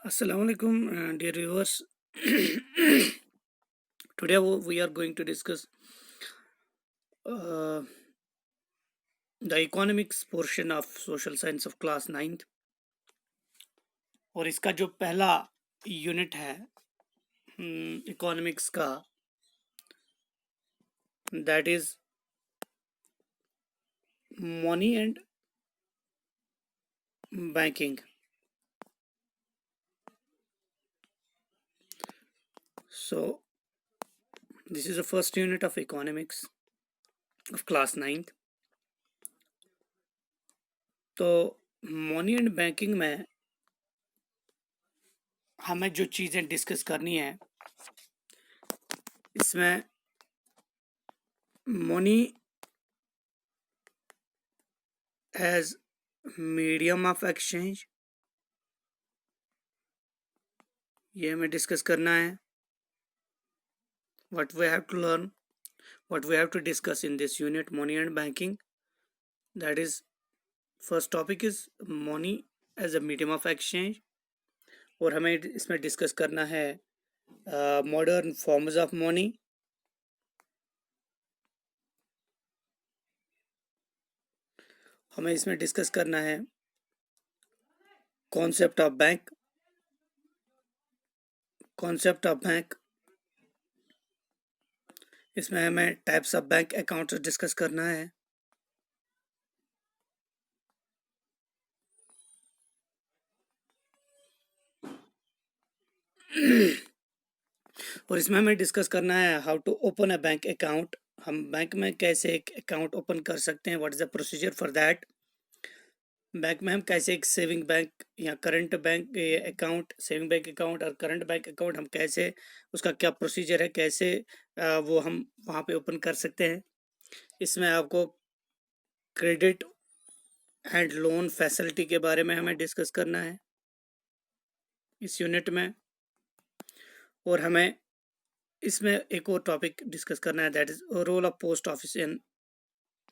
Assalamu alaikum, dear viewers. Today we are going to discuss uh, the economics portion of social science of class 9th और इसका जो पहला unit है economics का, that is money and banking. So this is the first unit of economics of class 9th. तो money and banking में हमें जो चीज़ें डिस्कस करनी है, इसमें money as medium of exchange ये हमें डिस्कस करना है. What we have to learn, what we have to discuss in this unit, money and banking. That is, first topic is money as a medium of exchange. और हमें इसमें discuss करना है modern forms of money. हमें इसमें discuss करना है concept of bank. इसमें हमें types of bank account discuss करना है. और इसमें हमें डिस्कस करना है how to open a bank account. हम बैंक में कैसे एक अकाउंट ओपन कर सकते हैं, what is the procedure for that. Bank में हम कैसे एक सेविंग बैंक या current bank account, saving bank account और करंट बैंक अकाउंट हम कैसे, उसका क्या प्रोसीजर है, कैसे वो हम वहाँ पे ओपन कर सकते हैं. इसमें आपको क्रेडिट एंड लोन फैसिलिटी के बारे में हमें डिस्कस करना है इस यूनिट में. और हमें इसमें एक और टॉपिक डिस्कस करना है, that is role of post office in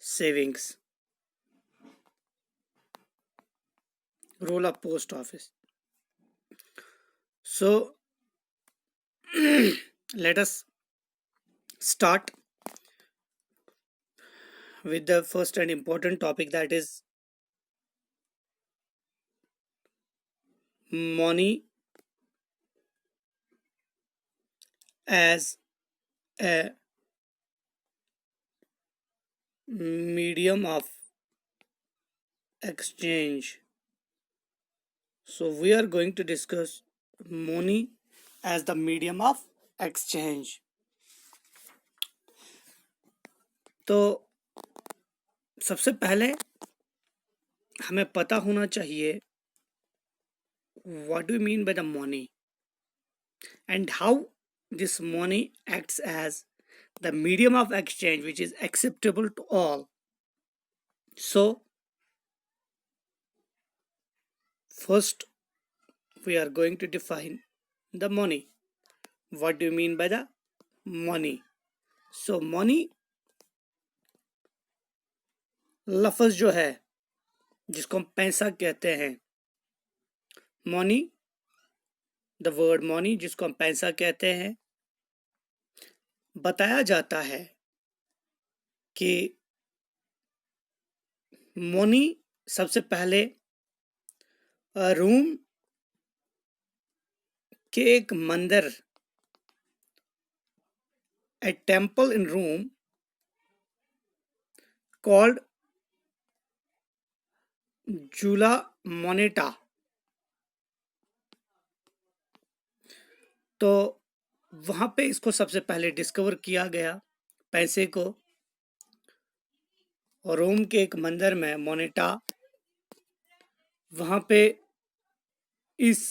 savings. Role of post office. So let us start with the first and important topic, that is money as a medium of exchange. So we are going to discuss money as the medium of exchange. तो सबसे पहले हमें पता होना चाहिए what do you mean by the money and how this money acts as the medium of exchange which is acceptable to all. So first we are going to define the money. What do you mean by the money? So money लफ्ज जो है जिसको हम पैसा कहते हैं, money, the word money जिसको हम पैसा कहते हैं, बताया जाता है कि मनी सबसे पहले रूम के एक मंदिर, ए temple in room called जूला Moneta. तो वहां पे इसको सबसे पहले डिस्कवर किया गया पैसे को, और रोम के एक मंदिर में मोनेटा, वहां पे इस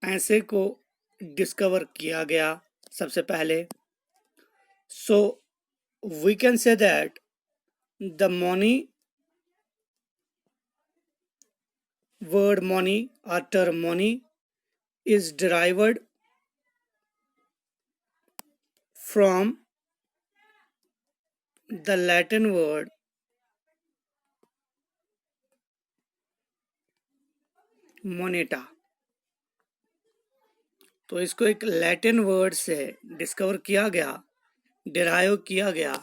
पैसे को डिस्कवर किया गया सबसे पहले. So we can say that the money, word money or term money is derived from the Latin word moneta. तो इसको एक लैटिन वर्ड से डिस्कवर किया गया, डिराइव किया गया,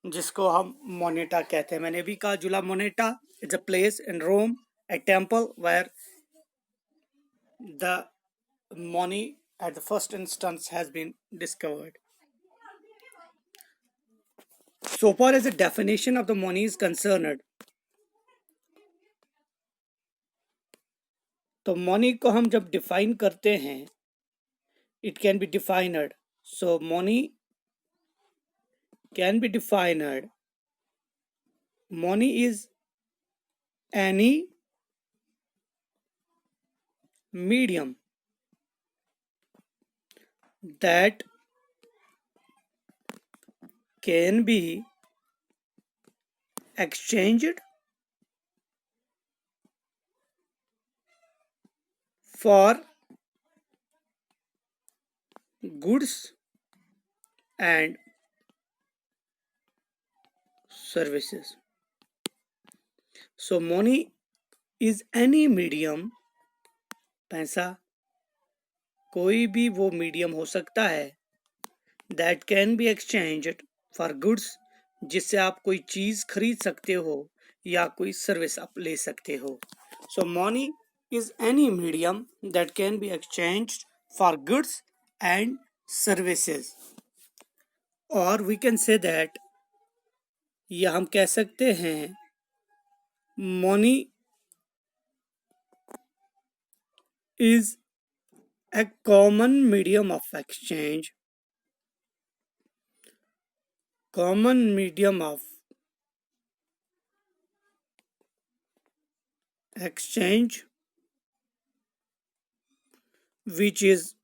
जिसको हम मोनेटा कहते हैं। मैंने भी कहा जुला Moneta it's a place in Rome, a temple where the money at the first instance has been discovered. So far as the definition of the money is concerned, तो money को हम जब define करते हैं, it can be defined. So money can be defined. Money is any medium that can be exchanged for goods and services. So money is any medium, पैसा कोई भी वो मीडियम हो सकता है, that can be exchanged for goods, जिससे आप कोई चीज खरीद सकते हो या कोई सर्विस आप ले सकते हो. So money is any medium that can be exchanged for goods and services. Or we can say that, या हम कह सकते हैं, money is a common medium of exchange, common medium of exchange which is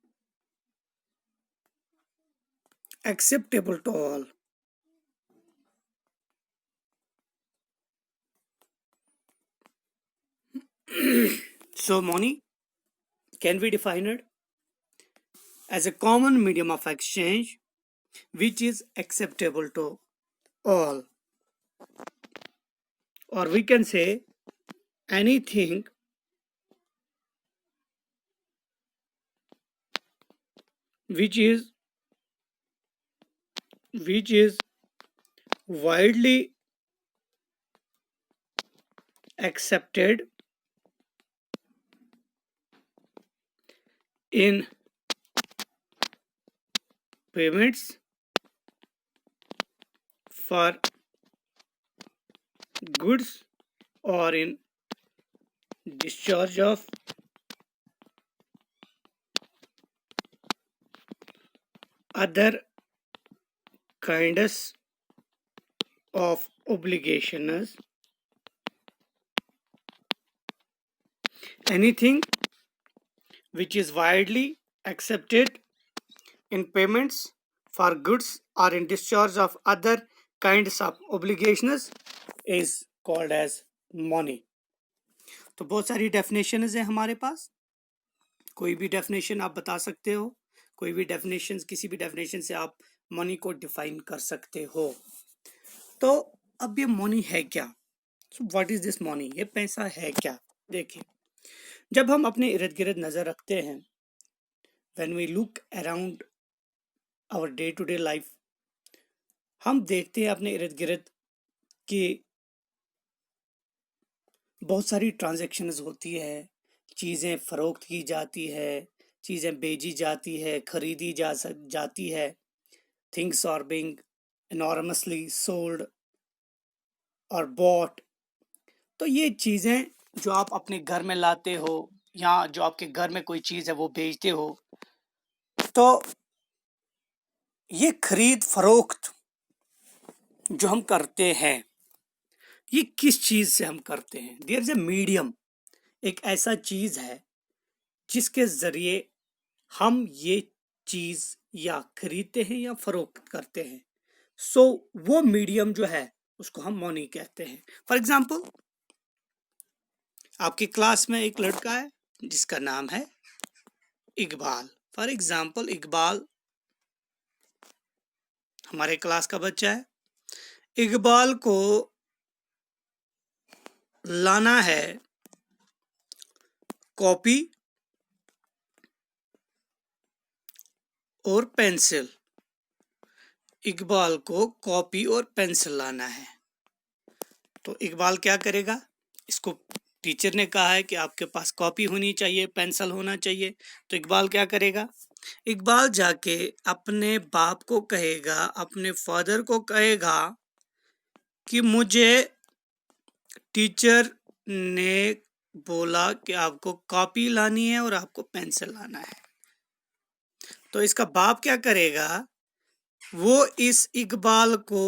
acceptable to all. So money can be defined as a common medium of exchange which is acceptable to all. Or we can say anything which is widely accepted in payments for goods or in discharge of other kinds of obligations. Anything which is widely accepted in payments for goods or in discharge of other kinds of obligations is called as money. तो बहुत सारी definitions हैं हमारे पास, कोई भी definition आप बता सकते हो, कोई भी डेफिनेशन, किसी भी डेफिनेशन से आप मनी को डिफाइन कर सकते हो. तो अब ये मनी है क्या? What is this money? ये पैसा है क्या? देखिए, जब हम अपने इर्द गिर्द नजर रखते हैं, when we look around our day to day life, हम देखते हैं अपने इर्द गिर्द कि बहुत सारी ट्रांजैक्शंस होती है, चीज़ें फरोख्त की जाती है, चीज़ें बेची जाती है, खरीदी जाती है. Things are being enormously sold और bought. तो ये चीज़ें जो आप अपने घर में लाते हो या जो आपके घर में कोई चीज़ है वो बेचते हो, तो ये खरीद फरोख्त जो हम करते हैं, ये किस चीज़ से हम करते हैं? देयर इज ए मीडियम, एक ऐसा चीज़ है जिसके ज़रिए हम ये चीज़ या खरीदते हैं या फरोख्त करते हैं. सो वो मीडियम जो है उसको हम मनी कहते हैं. फॉर एग्जाम्पल, आपकी क्लास में एक लड़का है जिसका नाम है इकबाल. फॉर एग्जाम्पल, इकबाल हमारे क्लास का बच्चा है. इकबाल को लाना है कॉपी और पेंसिल। इकबाल को कॉपी और पेंसिल लाना है। तो इकबाल क्या करेगा? इसको टीचर ने कहा है कि आपके पास कॉपी होनी चाहिए, पेंसिल होना चाहिए। तो इकबाल क्या करेगा? इकबाल जाके अपने बाप को कहेगा, अपने फादर को कहेगा कि मुझे टीचर ने बोला कि आपको कॉपी लानी है और आपको पेंसिल लाना है। तो इसका बाप क्या करेगा? वो इस इकबाल को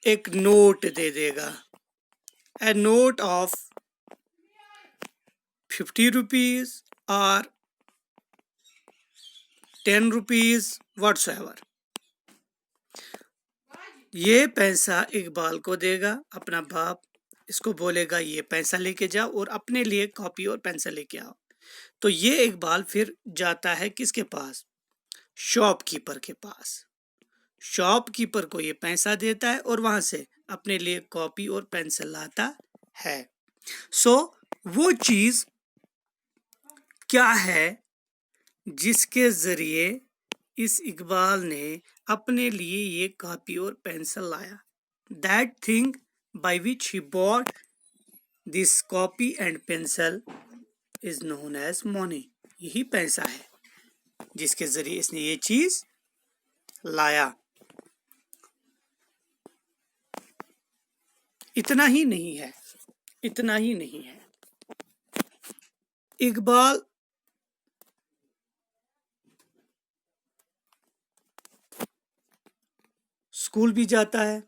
एक नोट दे देगा, ए note of 50 rupees or 10 rupees whatsoever। ये पैसा इकबाल को देगा अपना बाप, इसको बोलेगा ये पैसा लेके जाओ और अपने लिए कॉपी और पेंसिल लेके आओ। तो ये इकबाल फिर जाता है किसके पास? शॉपकीपर के पास। शॉपकीपर को ये पैसा देता है और वहां से अपने लिए कॉपी और पेंसिल लाता है। सो वो चीज क्या है जिसके जरिए इस इकबाल ने अपने लिए ये कॉपी और पेंसिल लाया? That thing by which he bought this copy and pencil is known as money. यही पैसा है जिसके जरिए इसने ये चीज लाया। इतना ही नहीं है, इतना ही नहीं है। इकबाल स्कूल भी जाता है,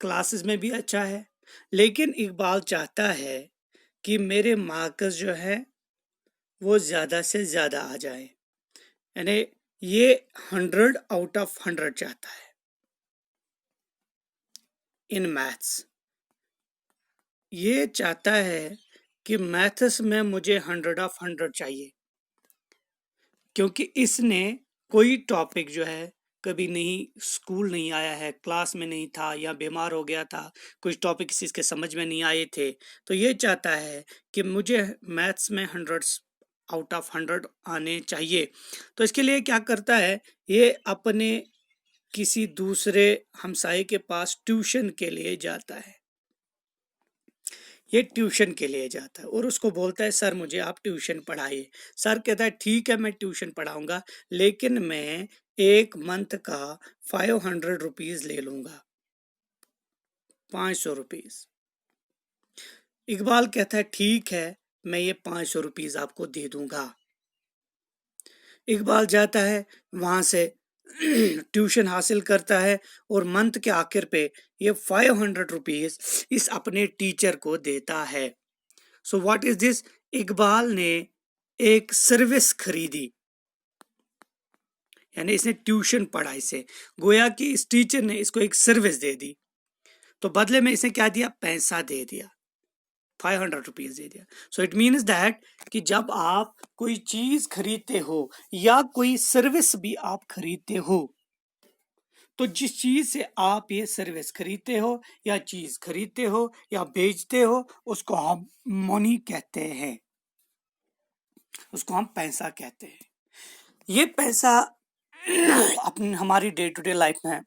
क्लासेस में भी अच्छा है, लेकिन इकबाल चाहता है कि मेरे मार्क्स जो है वो ज्यादा से ज्यादा आ जाए। यानी ये 100 आउट ऑफ 100 चाहता है इन मैथ्स। ये चाहता है कि मैथ्स में मुझे 100 ऑफ 100 चाहिए, क्योंकि इसने कोई टॉपिक जो है कभी नहीं, स्कूल नहीं आया है, क्लास में नहीं था या बीमार हो गया था, कुछ टॉपिक इसके समझ में नहीं आए थे। तो ये चाहता है कि मुझे मैथ्स में 100 आउट ऑफ 100 आने चाहिए। तो इसके लिए क्या करता है? ये अपने किसी दूसरे हमसाये के पास ट्यूशन के लिए जाता है। ये ट्यूशन के लिए जाता है और उसको बोलता है सर मुझे आप ट्यूशन पढ़ाइए। सर कहता है ठीक है मैं ट्यूशन पढ़ाऊंगा, लेकिन मैं एक मंथ का 500 रुपीज ले लूंगा, 500 रुपीज। इकबाल कहता है ठीक है मैं ये 500 रुपीज आपको दे दूंगा। इकबाल जाता है वहां से ट्यूशन हासिल करता है और मंथ के आखिर पे ये 500 रुपीज इस अपने टीचर को देता है। So what is this? Iqbal ने एक सर्विस खरीदी, यानी इसने ट्यूशन पढ़ा, इसे गोया कि इस टीचर ने इसको एक सर्विस दे दी, तो बदले में इसने क्या दिया? पैसा दे दिया, 500 रुपीज दे दिया। सो इट मीन्स दैट कि जब आप कोई चीज खरीदते हो या कोई सर्विस भी आप खरीदते हो, तो जिस चीज से आप ये सर्विस खरीदते हो या चीज खरीदते हो या बेचते हो उसको हम मनी कहते हैं, उसको हम पैसा कहते हैं। ये पैसा अपनी हमारी डे टू डे लाइफ में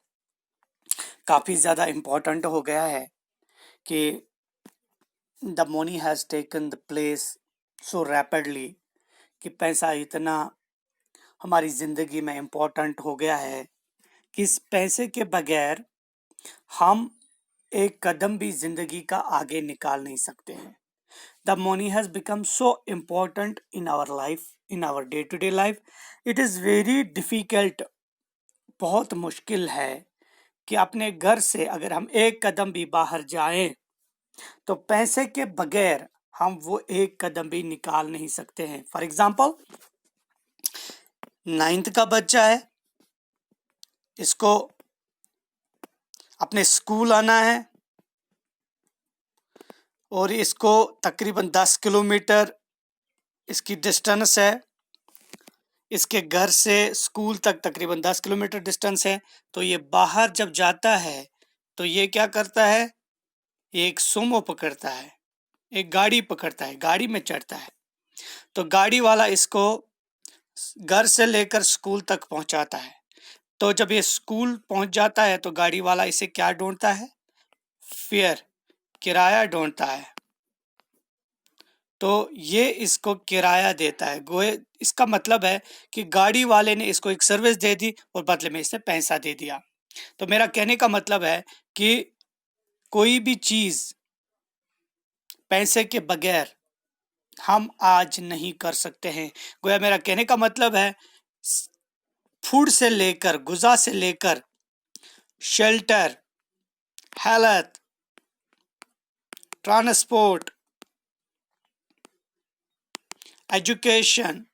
काफी ज्यादा इम्पोर्टेंट हो गया है कि the money has taken the place so rapidly, कि पैसा इतना हमारी जिंदगी में इम्पोर्टेंट हो गया है कि इस पैसे के बगैर हम एक कदम भी जिंदगी का आगे निकाल नहीं सकते हैं। The money has become so important in our life, in our day-to-day life. It is very difficult, बहुत मुश्किल है कि अपने घर से अगर हम एक कदम भी बाहर जाएं तो पैसे के बगैर हम वो एक कदम भी निकाल नहीं सकते हैं। फॉर एग्जाम्पल 9th का बच्चा है, इसको अपने स्कूल आना है और इसको तकरीबन 10 किलोमीटर इसकी डिस्टेंस है, इसके घर से स्कूल तक तकरीबन 10 किलोमीटर डिस्टेंस है। तो ये बाहर जब जाता है तो ये क्या करता है? ये एक सोमो पकड़ता है, एक गाड़ी पकड़ता है, गाड़ी में चढ़ता है। तो गाड़ी वाला इसको घर से लेकर स्कूल तक पहुंचाता है। तो जब ये स्कूल पहुंच जाता है तो गाड़ी वाला इसे क्या ढूंढता है? फेयर, किराया ढूंढता है। तो ये इसको किराया देता है। गोए इसका मतलब है कि गाड़ी वाले ने इसको एक सर्विस दे दी और बदले में इसने पैसा दे दिया। तो मेरा कहने का मतलब है कि कोई भी चीज पैसे के बगैर हम आज नहीं कर सकते हैं। गोया मेरा कहने का मतलब है फूड से लेकर, गुज़ा से लेकर, shelter, health, transport, education,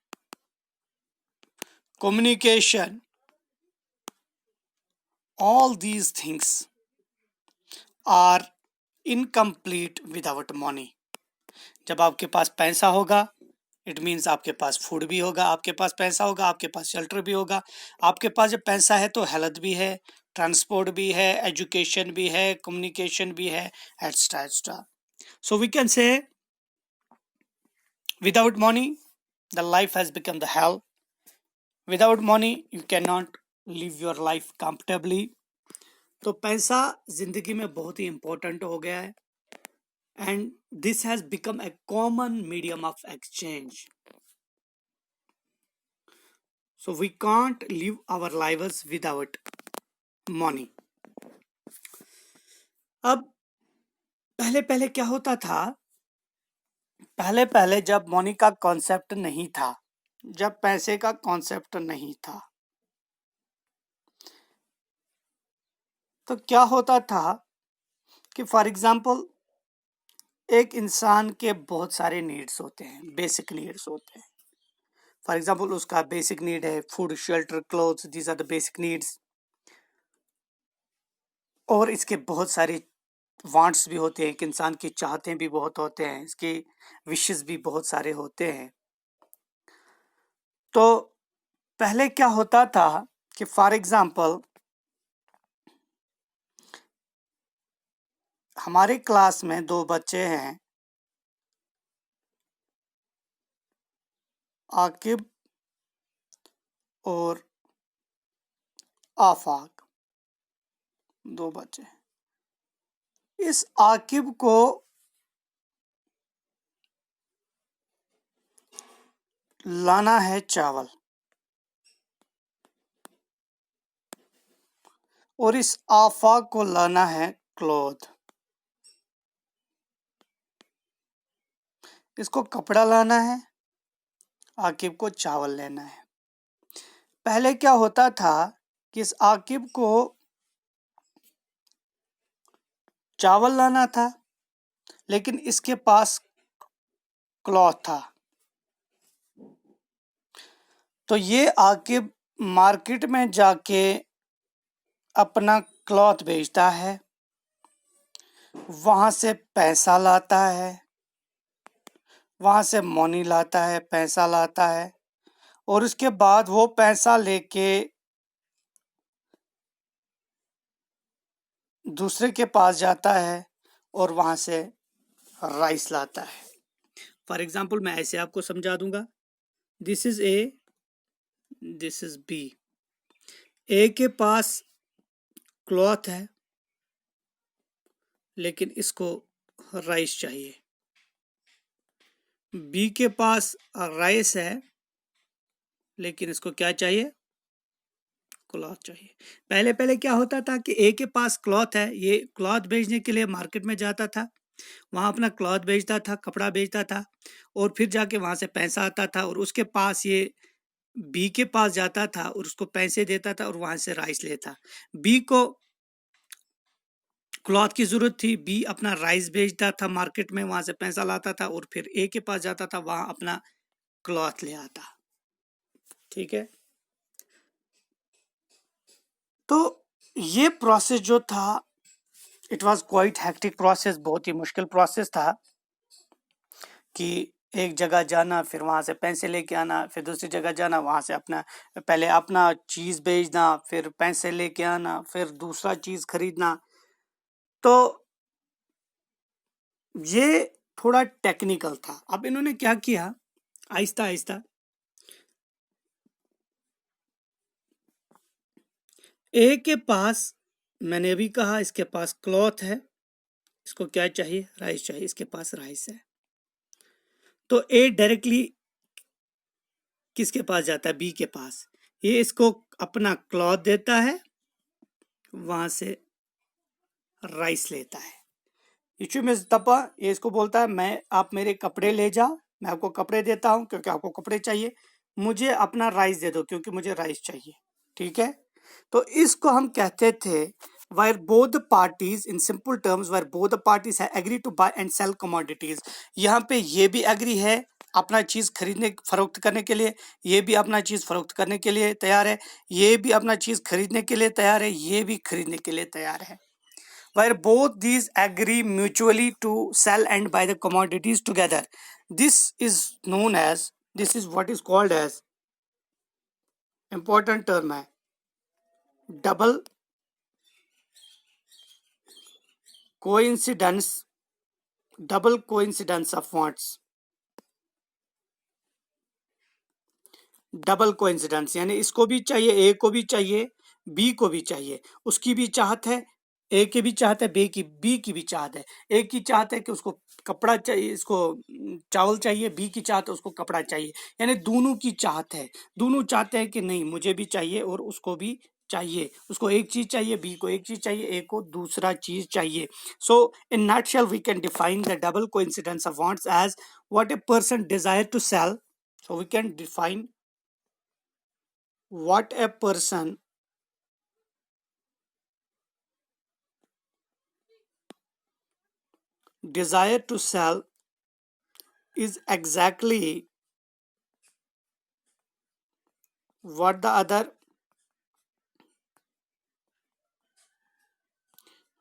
communication, all these things are incomplete without money. जब आपके पास पैसा होगा, इट मीन्स आपके पास फूड भी होगा, आपके पास पैसा होगा, आपके पास शेल्टर भी होगा, आपके पास जब पैसा है तो हेल्थ भी है, ट्रांसपोर्ट भी है, एजुकेशन भी है, कम्युनिकेशन भी है, extra extra. So we can say without money the life has become the hell. Without money you cannot live your life comfortably. तो पैसा जिंदगी में बहुत ही इंपॉर्टेंट हो गया है and this has become a common medium of exchange. So we can't live our lives without money. अब पहले पहले क्या होता था? पहले पहले जब मनी का कॉन्सेप्ट नहीं था, जब पैसे का कॉन्सेप्ट नहीं था, तो क्या होता था कि फॉर एग्जाम्पल एक इंसान के बहुत सारे नीड्स होते हैं, बेसिक नीड्स होते हैं. फॉर एग्जाम्पल उसका बेसिक नीड है food, shelter, clothes, these are the basic needs. और इसके बहुत सारे वांट्स भी होते हैं, एक इंसान की चाहते भी बहुत होते हैं, इसके विशेस भी बहुत सारे होते हैं. तो पहले क्या होता था कि फॉर एग्जाम्पल हमारे क्लास में 2 बच्चे हैं, आकिब और आफाक, 2 बच्चे. इस आकिब को लाना है चावल और इस आफाक को लाना है क्लॉथ. इसको कपड़ा लाना है, आकिब को चावल लेना है. पहले क्या होता था कि इस आकिब को चावल लाना था लेकिन इसके पास क्लॉथ था. तो ये आकिब मार्केट में जाके अपना क्लॉथ बेचता है, वहां से पैसा लाता है, वहां से मनी लाता है, पैसा लाता है और उसके बाद वो पैसा लेके दूसरे के पास जाता है और वहां से राइस लाता है. फॉर एग्जाम्पल मैं ऐसे आपको समझा दूंगा. This is A, this is B. A के पास क्लॉथ है लेकिन इसको राइस चाहिए. बी के पास राइस है लेकिन इसको क्या चाहिए? क्लॉथ चाहिए. पहले पहले क्या होता था कि ए के पास क्लॉथ है, ये क्लॉथ बेचने के लिए मार्केट में जाता था, वहां अपना क्लॉथ बेचता था, कपड़ा बेचता था और फिर जाके वहां से पैसा आता था और उसके पास ये बी के पास जाता था और उसको पैसे देता था और वहां से राइस लेता. बी को क्लॉथ की जरूरत थी, बी अपना राइस बेचता था मार्केट में, वहां से पैसा लाता था और फिर ए के पास जाता था, वहां अपना क्लॉथ ले आता. ठीक है. तो ये प्रोसेस जो था it was quite hectic process, बहुत ही मुश्किल प्रोसेस था कि एक जगह जाना, फिर वहां से पैसे लेके आना, फिर दूसरी जगह जाना, वहां से अपना पहले अपना चीज बेचना, फिर पैसे लेके आना, फिर दूसरा चीज खरीदना. तो ये थोड़ा टेक्निकल था. अब इन्होंने क्या किया, आहिस्ता आहिस्ता ए के पास, मैंने भी कहा इसके पास क्लॉथ है, इसको क्या चाहिए, राइस चाहिए, इसके पास राइस है। तो ए डायरेक्टली किसके पास जाता है, बी के पास। ये इसको अपना क्लॉथ देता है, वहां से राइस लेता है। इशू में तपा ये इसको बोलता है मैं, आप मेरे कपड़े ले जाओ, मैं आपको कपड़े देता हूं क्योंकि आपको कपड़े चाहिए, मुझे अपना राइस दे दो क्योंकि मुझे राइस चाहिए। ठीक है, तो इसको हम कहते थे where both the parties in simple terms where both the parties have agreed to buy and sell commodities। यहाँ पे ये भी एग्री है अपना चीज खरीदने फरोख्त करने के लिए, ये भी अपना चीज फरोख्त करने के लिए तैयार है, ये भी अपना चीज खरीदने के लिए तैयार है, ये भी खरीदने के लिए तैयार है। Where both these agree mutually to sell and buy the commodities together, this is known as, this is what is called as, important term है, double coincidence, double coincidence of wants. Double coincidence यानी इसको भी चाहिए, ए को भी चाहिए, B को भी चाहिए, उसकी भी चाहत है, ए की भी चाहत है, बी की भी चाहत है। ए की चाहत है कि उसको कपड़ा चाहिए, इसको चावल चाहिए, बी की चाहत है उसको कपड़ा चाहिए, यानी दोनों की चाहत है, दोनों चाहते हैं कि नहीं मुझे भी चाहिए और उसको भी चाहिए, उसको एक चीज चाहिए, बी को एक चीज चाहिए, ए को दूसरा चीज चाहिए। So in nutshell we can define the double coincidence of wants as what a person desire to sell. So we can define what a person desire to sell is exactly what the other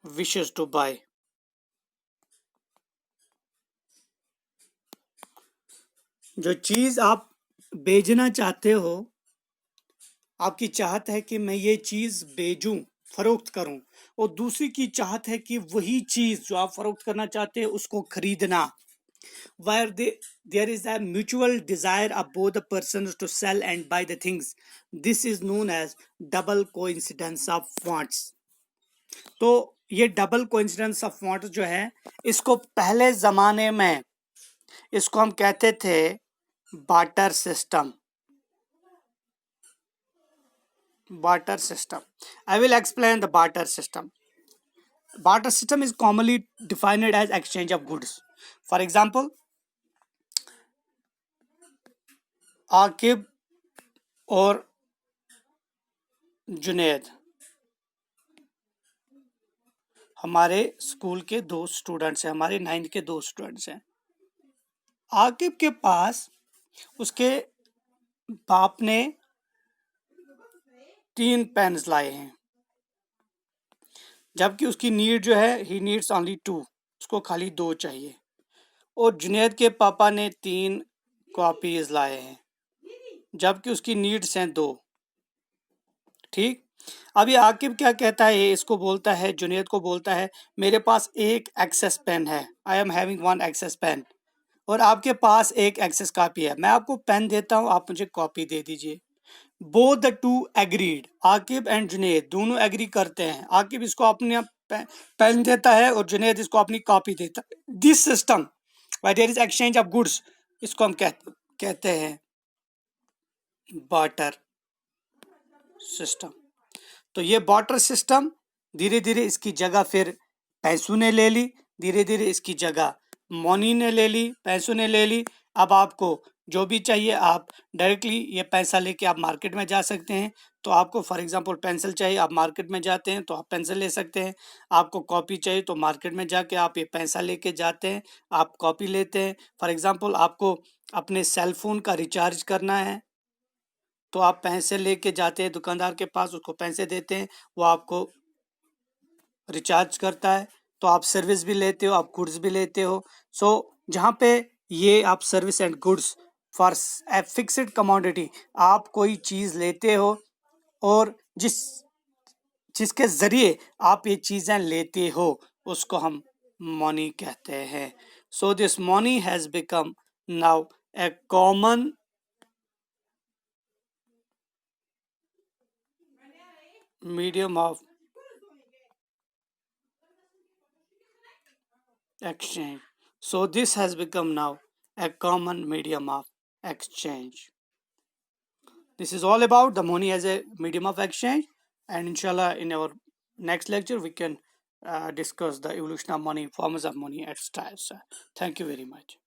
wishes to buy। जो चीज आप बेचना चाहते हो, आपकी चाहत है कि मैं ये चीज बेचूं, फरोख्त करूं, और दूसरी की चाहत है कि वही चीज जो आप फरोख्त करना चाहते हैं उसको खरीदना। Where there is a mutual desire of both the persons to sell and buy the things, this is known as double coincidence of wants। तो ये डबल कोइंसिडेंस ऑफ वांट जो है, इसको पहले जमाने में इसको हम कहते थे barter system. barter system, I will explain the barter system। barter system is commonly defined as exchange of goods। for example, Aqib और जुनेद हमारे स्कूल के दो स्टूडेंट्स हैं, हमारे 9th के दो स्टूडेंट्स हैं। आकिब के पास उसके बाप ने 3 पेन्स लाए हैं, जबकि उसकी नीड जो है, ही नीड्स ओनली 2, उसको खाली 2 चाहिए। और जुनेद के पापा ने 3 कॉपीज लाए हैं, जबकि उसकी नीड्स हैं 2। ठीक, अभी आकिब क्या कहता है, इसको बोलता है, जुनेद को बोलता है मेरे पास एक एक्सेस पेन है, I am having 1 excess pen, और आपके पास एक एक्सेस कॉपी है, मैं आपको पेन देता हूं, आप मुझे कॉपी दे दीजिए। Both the two agreed, Aqib and Junaid दोनों एग्री करते हैं। आकिब इसको अपने पेन देता है और जुनेद इसको अपनी कॉपी देता है। This system where there is exchange of goods, इसको हम कहते हैं बार्टर सिस्टम। तो ये बार्टर सिस्टम धीरे धीरे इसकी जगह फिर पैसों ने ले ली, धीरे धीरे इसकी जगह मनी ने ले ली, पैसों ने ले ली। अब आपको जो भी चाहिए आप डायरेक्टली ये पैसा लेके आप मार्केट में जा सकते हैं। तो आपको फॉर एग्जांपल पेंसिल चाहिए, आप मार्केट में जाते हैं तो आप पेंसिल ले सकते हैं। आपको कॉपी चाहिए तो मार्केट में जाके आप ये पैसा लेके जाते हैं, आप कॉपी लेते हैं। फॉर एग्जांपल आपको अपने सेल फोन का रिचार्ज करना है तो आप पैसे लेके जाते हैं दुकानदार के पास, उसको पैसे देते हैं, वो आपको रिचार्ज करता है। तो आप सर्विस भी लेते हो, आप गुड्स भी लेते हो। सो जहाँ पे ये आप service and goods for a fixed commodity, आप कोई चीज लेते हो और जिसके जरिए आप ये चीजें लेते हो उसको हम मनी कहते हैं। So this money has become now A common medium of exchange. So this has become now a common medium of exchange. This is all about the money as a medium of exchange, and inshallah in our next lecture we can discuss the evolution of money, forms of money, and styles. Thank you very much.